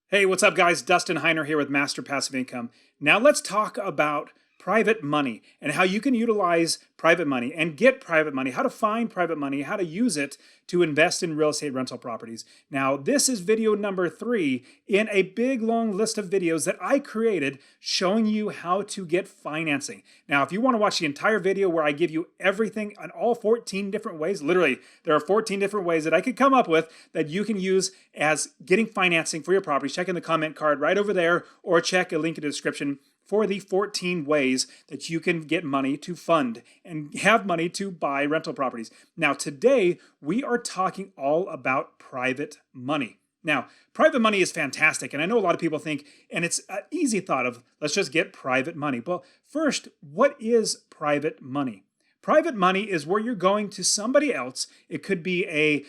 Hey, what's up, guys? Dustin Heiner here with Master Passive Income. Now let's talk about private money and how you can utilize private money and get private money, how to find private money, how to use it to invest in real estate rental properties. Now, this is video number 3 in a big, long list of videos that I created showing you how to get financing. Now, if you want to watch the entire video where I give you everything on all 14 different ways, literally, there are 14 different ways that I could come up with that you can use as getting financing for your properties. Check in the comment card right over there or check a link in the description for the 14 ways that you can get money to fund and have money to buy rental properties. Now, today we are talking all about private money. Now, private money is fantastic, and I know a lot of people think, and it's an easy thought of, let's just get private money. Well, first, what is private money? Private money is where you're going to somebody else. It could be a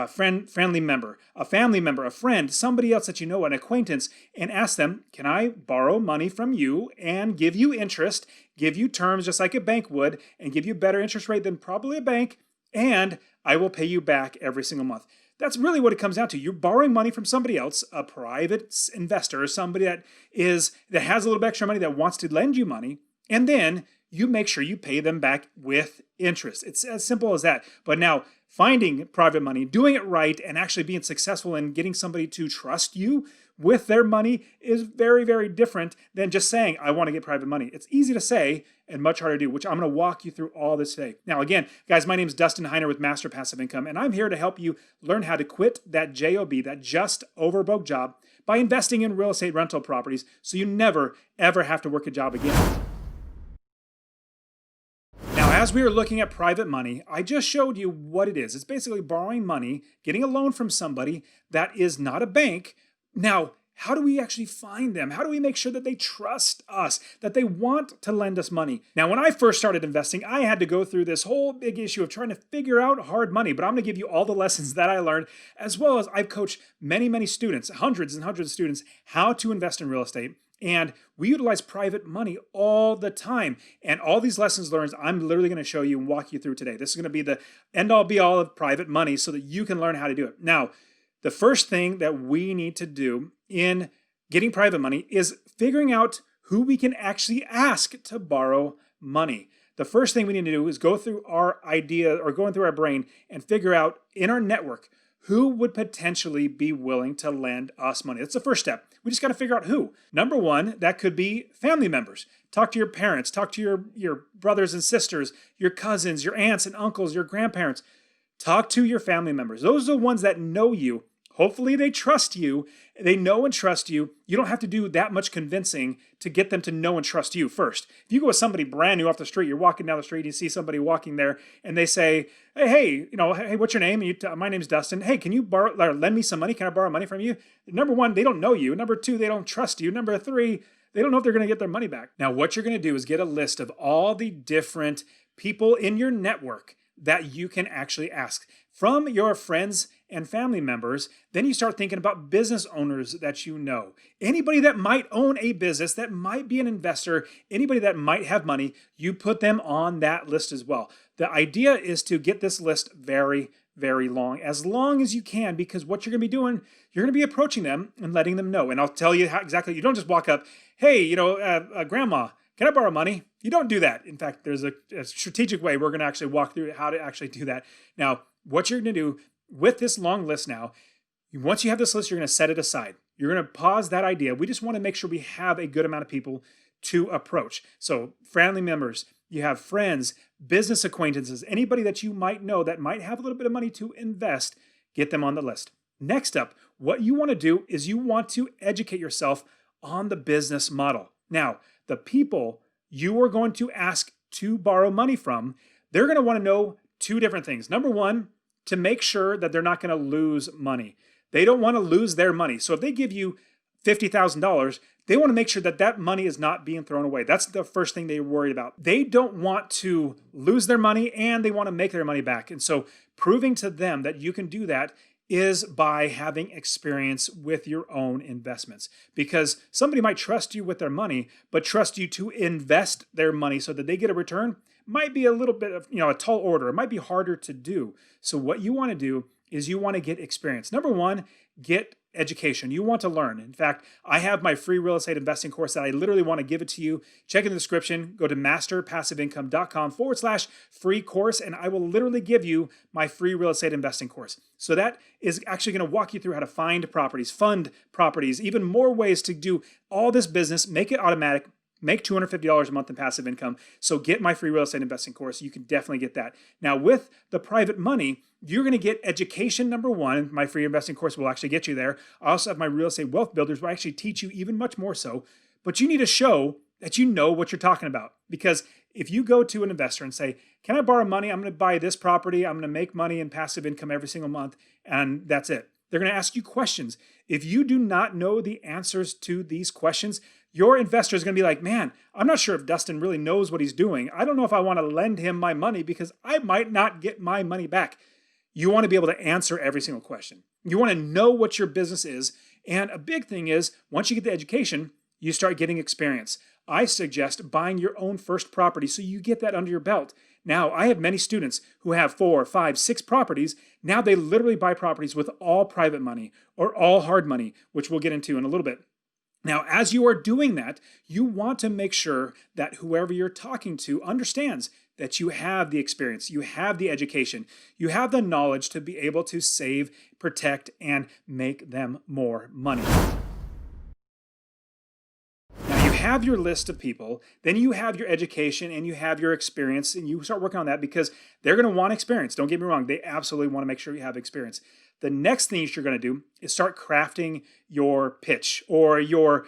friendly member, a family member, a friend, somebody else that you know, an acquaintance, and ask them, can I borrow money from you and give you interest, give you terms just like a bank would, and give you better interest rate than probably a bank, and I will pay you back every single month. That's really what it comes down to. You're borrowing money from somebody else, a private investor, somebody that has a little bit extra money that wants to lend you money, and then you make sure you pay them back with interest. It's as simple as that. But now, finding private money, doing it right, and actually being successful in getting somebody to trust you with their money is very, very different than just saying, I want to get private money. It's easy to say and much harder to do, which I'm going to walk you through all this today. Now, again, guys, my name is Dustin Heiner with Master Passive Income, and I'm here to help you learn how to quit that JOB, that just over broke job, by investing in real estate rental properties so you never, ever have to work a job again. As we were looking at private money, I just showed you what it is. It's basically borrowing money, getting a loan from somebody that is not a bank. Now, how do we actually find them? How do we make sure that they trust us, that they want to lend us money? Now, when I first started investing, I had to go through this whole big issue of trying to figure out hard money, but I'm going to give you all the lessons that I learned, as well as I've coached many, many students, hundreds and hundreds of students, how to invest in real estate. And we utilize private money all the time. And all these lessons learned, I'm literally going to show you and walk you through today. This is going to be the end-all be-all of private money so that you can learn how to do it. Now, the first thing that we need to do in getting private money is figuring out who we can actually ask to borrow money. The first thing we need to do is go through our idea or going through our brain and figure out in our network who would potentially be willing to lend us money. That's the first step. We just got to figure out who. Number one, that could be family members. Talk to your parents, talk to your brothers and sisters, your cousins, your aunts and uncles, your grandparents. Talk to your family members. Those are the ones that know you. Hopefully they trust you. They know and trust you. You don't have to do that much convincing to get them to know and trust you first. If you go with somebody brand new off the street, you're walking down the street, you see somebody walking there, and they say, hey, what's your name? And my name's Dustin. Hey, can you lend me some money? Can I borrow money from you? Number one, they don't know you. Number two, they don't trust you. Number three, they don't know if they're going to get their money back. Now, what you're going to do is get a list of all the different people in your network that you can actually ask from your friends and family members. Then you start thinking about business owners that you know. Anybody that might own a business, that might be an investor, anybody that might have money, you put them on that list as well. The idea is to get this list very, very long as you can, because what you're going to be doing, you're going to be approaching them and letting them know. And I'll tell you how exactly, you don't just walk up, hey, grandma, can I borrow money? You don't do that. In fact, there's a strategic way we're going to actually walk through how to actually do that. Now, what you're going to do with this long list now, once you have this list, you're going to set it aside. You're going to pause that idea. We just want to make sure we have a good amount of people to approach. So family members, you have friends, business acquaintances, anybody that you might know that might have a little bit of money to invest, get them on the list. Next up, what you want to do is you want to educate yourself on the business model. Now, the people you are going to ask to borrow money from, they're going to want to know two different things. Number one, to make sure that they're not going to lose money. They don't want to lose their money. So if they give you $50,000, they want to make sure that that money is not being thrown away. That's the first thing they're worried about. They don't want to lose their money and they want to make their money back. And so proving to them that you can do that is by having experience with your own investments. Because somebody might trust you with their money, but trust you to invest their money so that they get a return might be a little bit of, a tall order. It might be harder to do. So what you want to do is you want to get experience. Number one, get education. You want to learn. In fact, I have my free real estate investing course that I literally want to give it to you. Check in the description. Go to masterpassiveincome.com/free course, and I will literally give you my free real estate investing course. So that is actually going to walk you through how to find properties, fund properties, even more ways to do all this business, make it automatic, make $250 a month in passive income. So get my free real estate investing course. You can definitely get that. Now with the private money, you're going to get education number one. My free investing course will actually get you there. I also have my real estate wealth builders where I actually teach you even much more so. But you need to show that you know what you're talking about. Because if you go to an investor and say, can I borrow money? I'm going to buy this property. I'm going to make money in passive income every single month. And that's it. They're going to ask you questions. If you do not know the answers to these questions, your investor is going to be like, man, I'm not sure if Dustin really knows what he's doing. I don't know if I want to lend him my money because I might not get my money back. You want to be able to answer every single question. You want to know what your business is. And a big thing is, once you get the education, you start getting experience. I suggest buying your own first property so you get that under your belt. Now, I have many students who have 4, 5, 6 properties. Now they literally buy properties with all private money or all hard money, which we'll get into in a little bit. Now, as you are doing that, you want to make sure that whoever you're talking to understands that you have the experience, you have the education, you have the knowledge to be able to save, protect, and make them more money. Now, you have your list of people, then you have your education and you have your experience, and you start working on that because they're going to want experience. Don't get me wrong, they absolutely want to make sure you have experience. The next thing you're going to do is start crafting your pitch or your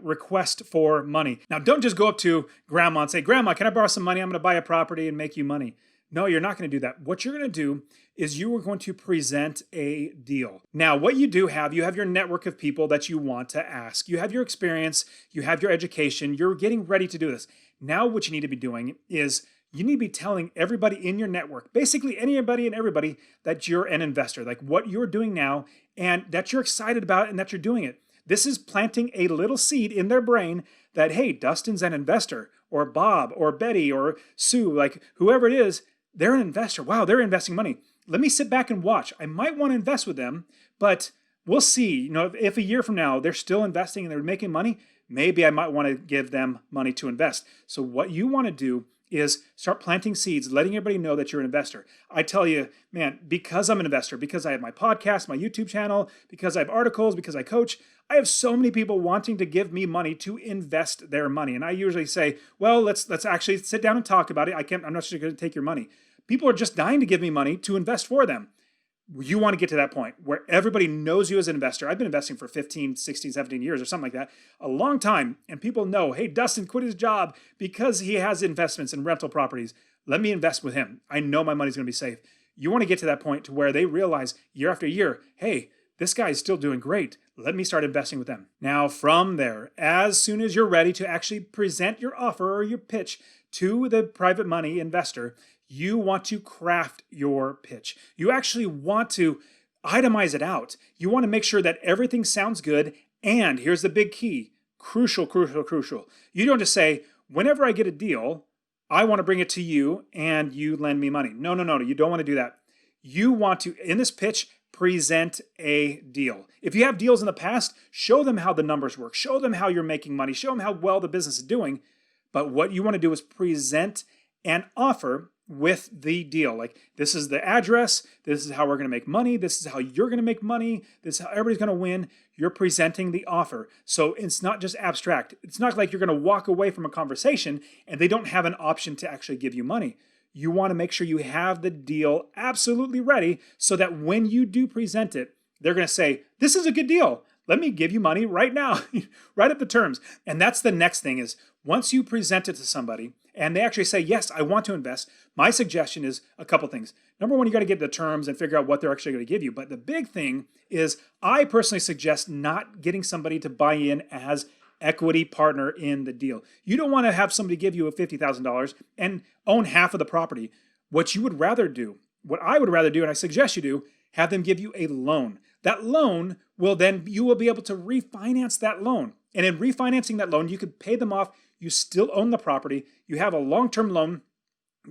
request for money. Now, don't just go up to grandma and say, Grandma, can I borrow some money? I'm going to buy a property and make you money. No, you're not going to do that. What you're going to do is you are going to present a deal. Now, what you have your network of people that you want to ask. You have your experience, you have your education, you're getting ready to do this. Now, what you need to be doing is you need to be telling everybody in your network, basically anybody and everybody, that you're an investor, like what you're doing now and that you're excited about and that you're doing it. This is planting a little seed in their brain that, hey, Dustin's an investor, or Bob or Betty or Sue, like whoever it is, they're an investor. Wow, they're investing money. Let me sit back and watch. I might want to invest with them, but we'll see. If a year from now they're still investing and they're making money, maybe I might want to give them money to invest. So what you want to do is start planting seeds, letting everybody know that you're an investor. I tell you, man, because I'm an investor, because I have my podcast, my YouTube channel, because I have articles, because I coach, I have so many people wanting to give me money to invest their money. And I usually say, well, let's actually sit down and talk about it. I'm not just going to take your money. People are just dying to give me money to invest for them. You want to get to that point where everybody knows you as an investor. I've been investing for 15, 16, 17 years or something like that, a long time. And people know, hey, Dustin quit his job because he has investments in rental properties. Let me invest with him. I know my money's going to be safe. You want to get to that point to where they realize year after year, hey, this guy is still doing great. Let me start investing with them. Now, from there, as soon as you're ready to actually present your offer or your pitch to the private money investor, you want to craft your pitch. You actually want to itemize it out. You want to make sure that everything sounds good. And here's the big key, crucial. You don't just say, whenever I get a deal, I want to bring it to you and you lend me money. No. You don't want to do that. You want to, in this pitch, present a deal. If you have deals in the past, show them how the numbers work. Show them how you're making money. Show them how well the business is doing. But what you want to do is present an offer with the deal. Like, this is the address, this is how we're going to make money, this is how you're going to make money, this is how everybody's going to win. You're presenting the offer. So it's not just abstract. It's not like you're going to walk away from a conversation and they don't have an option to actually give you money. You want to make sure you have the deal absolutely ready so that when you do present it, they're going to say, this is a good deal. Let me give you money right now, right at the terms. And that's the next thing is, once you present it to somebody and they actually say, yes, I want to invest, my suggestion is a couple things. Number one, you got to get the terms and figure out what they're actually going to give you. But the big thing is, I personally suggest not getting somebody to buy in as equity partner in the deal. You don't want to have somebody give you $50,000 and own half of the property. What you would rather do, what I would rather do, and I suggest you do, have them give you a loan. That loan will then, you will be able to refinance that loan. And in refinancing that loan, you could pay them off. You still own the property. You have a long-term loan.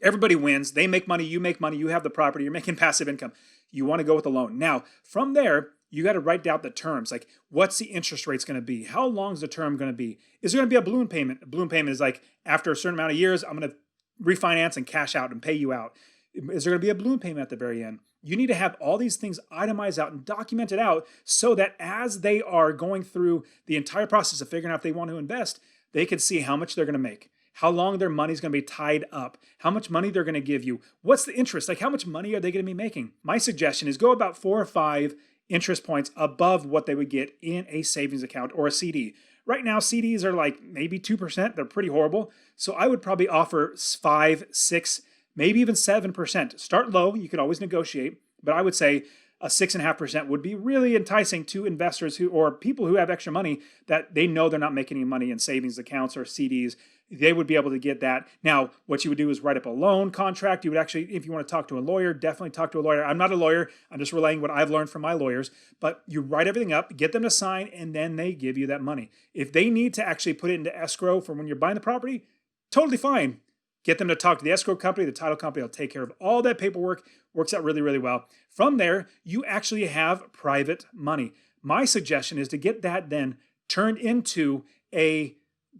Everybody wins. They make money. You make money. You have the property. You're making passive income. You want to go with a loan. Now, from there, you got to write down the terms. Like, what's the interest rate's going to be? How long is the term going to be? Is there going to be a balloon payment? A balloon payment is like, after a certain amount of years, I'm going to refinance and cash out and pay you out. Is there going to be a balloon payment at the very end? You need to have all these things itemized out and documented out so that as they are going through the entire process of figuring out if they want to invest, they can see how much they're going to make, how long their money's going to be tied up, how much money they're going to give you, what's the interest, like how much money are they going to be making? My suggestion is go about 4 or 5 interest points above what they would get in a savings account or a CD. Right now, CDs are like maybe 2%. They're pretty horrible. So I would probably offer 5, 6, maybe even 7%. Start low. You can always negotiate. But I would say a 6.5% would be really enticing to investors or people who have extra money that they know they're not making any money in savings accounts or CDs. They would be able to get that. Now, what you would do is write up a loan contract. You would actually, if you want to talk to a lawyer, definitely talk to a lawyer. I'm not a lawyer. I'm just relaying what I've learned from my lawyers. But you write everything up, get them to sign, and then they give you that money. If they need to actually put it into escrow for when you're buying the property, totally fine. Get them to talk to the escrow company, the title company. Will take care of all that paperwork. Works out really, really well. From there, you actually have private money. My suggestion is to get that then turned into a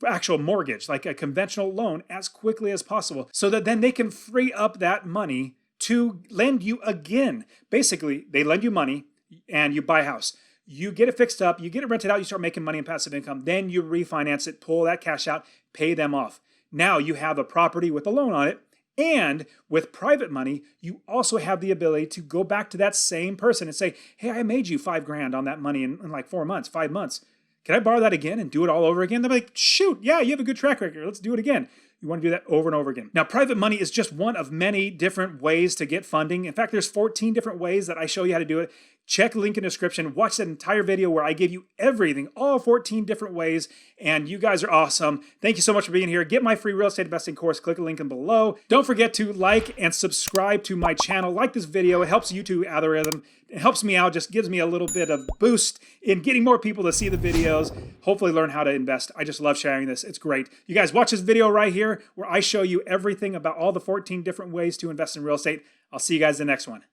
actual mortgage, like a conventional loan, as quickly as possible, so that then they can free up that money to lend you again. Basically, they lend you money and you buy a house. You get it fixed up, you get it rented out, you start making money in passive income, then you refinance it, pull that cash out, pay them off. Now you have a property with a loan on it, and with private money, you also have the ability to go back to that same person and say, hey, I made you $5,000 on that money in like 4 months, 5 months. Can I borrow that again and do it all over again? They're like, shoot, yeah, you have a good track record. Let's do it again. You want to do that over and over again. Now, private money is just one of many different ways to get funding. In fact, there's 14 different ways that I show you how to do it. Check the link in the description. Watch that entire video where I give you everything, all 14 different ways, and you guys are awesome. Thank you so much for being here. Get my free real estate investing course. Click the link in below. Don't forget to like and subscribe to my channel. Like this video. It helps YouTube algorithm. It helps me out, just gives me a little bit of boost in getting more people to see the videos, hopefully learn how to invest. I just love sharing this. It's great. You guys watch this video right here where I show you everything about all the 14 different ways to invest in real estate. I'll see you guys in the next one.